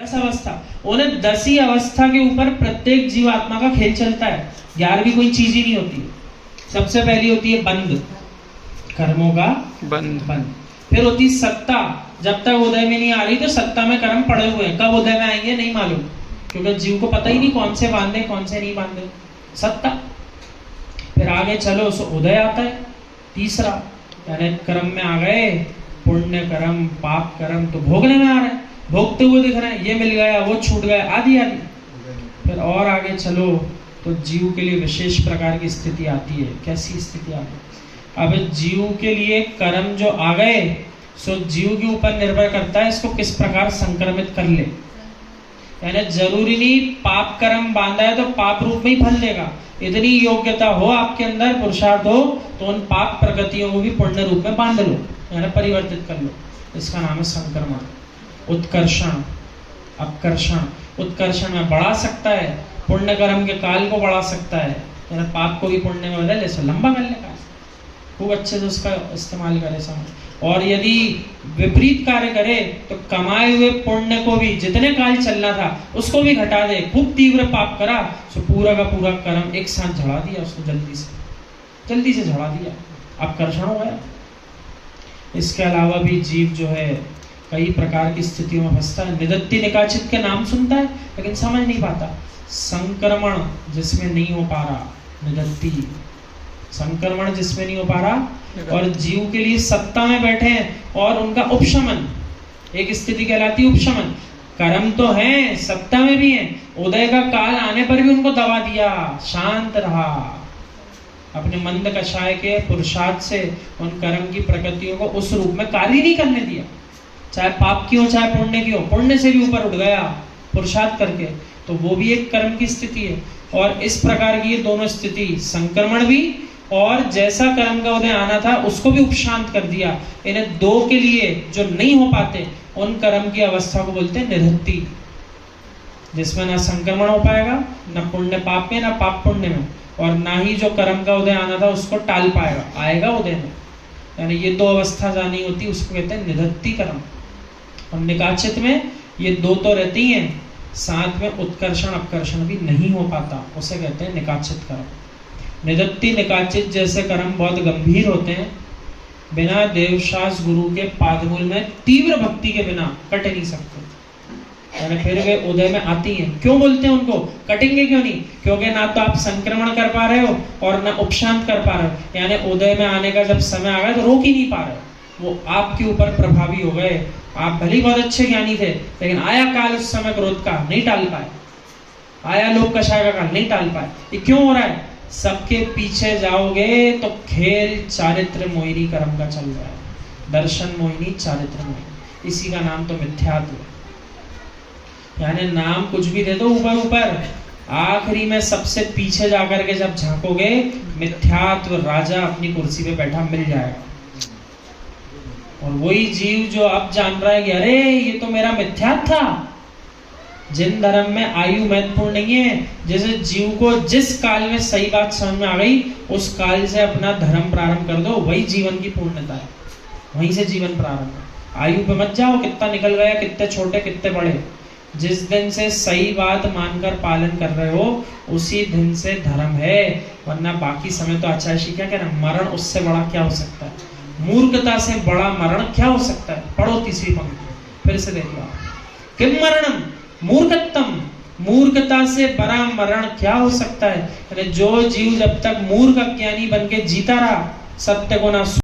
10 अवस्था, उन्हें 10 ही अवस्था के ऊपर प्रत्येक जीवात्मा का खेल चलता है। 11वीं कोई चीज ही नहीं होती। सबसे पहली होती है बंद, कर्मों का बंद। फिर होती है सत्ता, जब तक उदय में नहीं आ रही तो सत्ता में कर्म पड़े हुए हैं, कब उदय में आएंगे नहीं मालूम, क्योंकि जीव को पता ही नहीं कौन से बांधे कौन से नहीं बांधे, सत्ता। फिर आगे चलो सो उदय आता है, तीसरा, यानी कर्म में आ गए, पुण्य कर्म पाप कर्म तो भोगने में आ रहे हैं, भोगते हुए दिख रहे हैं, ये मिल गया वो छूट गया आदि आदि। फिर और आगे चलो तो जीव के लिए विशेष प्रकार की स्थिति आती है। कैसी स्थिति आती है? अब जीव के लिए कर्म जो आ गए सो जीव के ऊपर निर्भर करता है इसको किस प्रकार संक्रमित कर ले। यानी जरूरी नहीं पाप कर्म बांधा है तो पाप रूप में ही फल देगा, इतनी योग्यता हो आपके अंदर, पुरुषार्थ हो तो उन पाप प्रगतियों को भी पुण्य रूप में बांध लो, यानी परिवर्तित कर लो। इसका नाम है संक्रमण। उत्कर्षण, अपकर्षण। उत्कर्षण में बढ़ा सकता है, पुण्य कर्म के काल को बढ़ा सकता है, यानी पाप को भी पुण्य में बदल ले, लंबा कर लेगा, खूब अच्छे से उसका इस्तेमाल करे समझ। और यदि विपरीत कार्य करे तो कमाए हुए पुण्य को भी, जितने काल चलना था उसको भी घटा दे, खूब तीव्र पाप करा तो पूरा का पूरा कर्म एक साथ झड़ा दिया उसको, जल्दी से झड़ा दिया, अपकर्षण हो गया। इसके अलावा भी जीव जो है कई प्रकार की स्थितियों में फंसता है। निदत्ति निकाचित के नाम सुनता है लेकिन समझ नहीं पाता। संक्रमण जिसमें नहीं हो पा रहा, निदत्ति संक्रमण जिसमें नहीं हो पा रहा, और जीव के लिए सत्ता में बैठे हैं और उनका उपशमन, एक स्थिति कहलाती है उपशमन। कर्म तो है, सत्ता में भी है, उदय का काल आने पर भी उनको दबा दिया, शांत रहा, अपने मंद कषाय के पुरुषार्थ से उन कर्म की प्रकृतियों को उस रूप में कार्य नहीं करने दिया, चाहे पाप की हो चाहे पुण्य की हो, पुण्य से भी ऊपर उठ गया पुरुषार्थ करके, तो वो भी एक कर्म की स्थिति है। और इस प्रकार की ये दोनों स्थिति, संक्रमण भी और जैसा कर्म का उदय आना था उसको भी उपशांत कर दिया, इन्हें दो के लिए जो नहीं हो पाते उन कर्म की अवस्था को बोलते हैं निधत्ति, जिसमें ना संक्रमण हो पाएगा, ना पुण्य पाप में, ना पाप पुण्य में, और ना ही जो कर्म का उदय आना था उसको टाल पाएगा, आएगा उदय में। यानी ये दो अवस्था जानी होती, उसको कहते हैं निधत्ति कर्म। और निकाचित में ये दो तो रहती हैं, साथ में उत्कर्षण अपकर्षण भी नहीं हो पाता, उसे कहते हैं निकाचित कर्म। निदत्ति निकाचित जैसे कर्म बहुत गंभीर होते हैं, बिना देवशास गुरु के पादमूल में तीव्र भक्ति के बिना कट नहीं सकते, यानी फिर वे उदय में आती हैं। क्यों बोलते हैं उनको कटेंगे क्यों नहीं? क्योंकि ना तो आप संक्रमण कर पा रहे हो और ना उपशांत कर पा रहे हो, यानी उदय में आने का जब समय आ गया तो रोक ही नहीं पा रहे हो, वो आपके ऊपर प्रभावी हो गए। आप भले बहुत अच्छे ज्ञानी थे लेकिन आया काल उस समय क्रोध का, नहीं टाल पाए, आया लोक कषाय का काल, नहीं टाल पाए। ये क्यों हो रहा है? सबके पीछे जाओगे तो खेल चारित्र मोहिनी कर्म का चल रहा है, दर्शन मोहिनी चारित्र मोहिनी, इसी का नाम तो मिथ्यात्व। यानी नाम कुछ भी दे दो ऊपर ऊपर, आखिरी में सबसे पीछे जाकर के जब झांकोगे मिथ्यात्व राजा अपनी कुर्सी पे बैठा मिल जाएगा। और वही जीव जो अब जान रहा है कि अरे ये तो मेरा मिथ्यात्व था। जिन धर्म में आयु महत्वपूर्ण नहीं है, जैसे जीव को जिस काल में सही बात समझ में आ गई उस काल से अपना धर्म प्रारंभ कर दो, वही जीवन की पूर्णता है, वहीं से जीवन प्रारंभ है। आयु पे मत जाओ कितना निकल गया, कितने छोटे कितने बड़े, जिस दिन से सही बात मानकर पालन कर रहे हो उसी दिन से धर्म है, वरना बाकी समय तो आचार्य क्या कह रहे हैं, मरण उससे बड़ा क्या हो सकता है, मूर्खता से बड़ा मरण क्या हो सकता है। पढ़ो तीसरी पंक्ति फिर से देखो, किम मरणम मूर्खत्तम, मूर्खता से बड़ा मरण क्या हो सकता है। जो जीव जब तक मूर्ख अज्ञानी बन के जीता रहा, सत्य को ना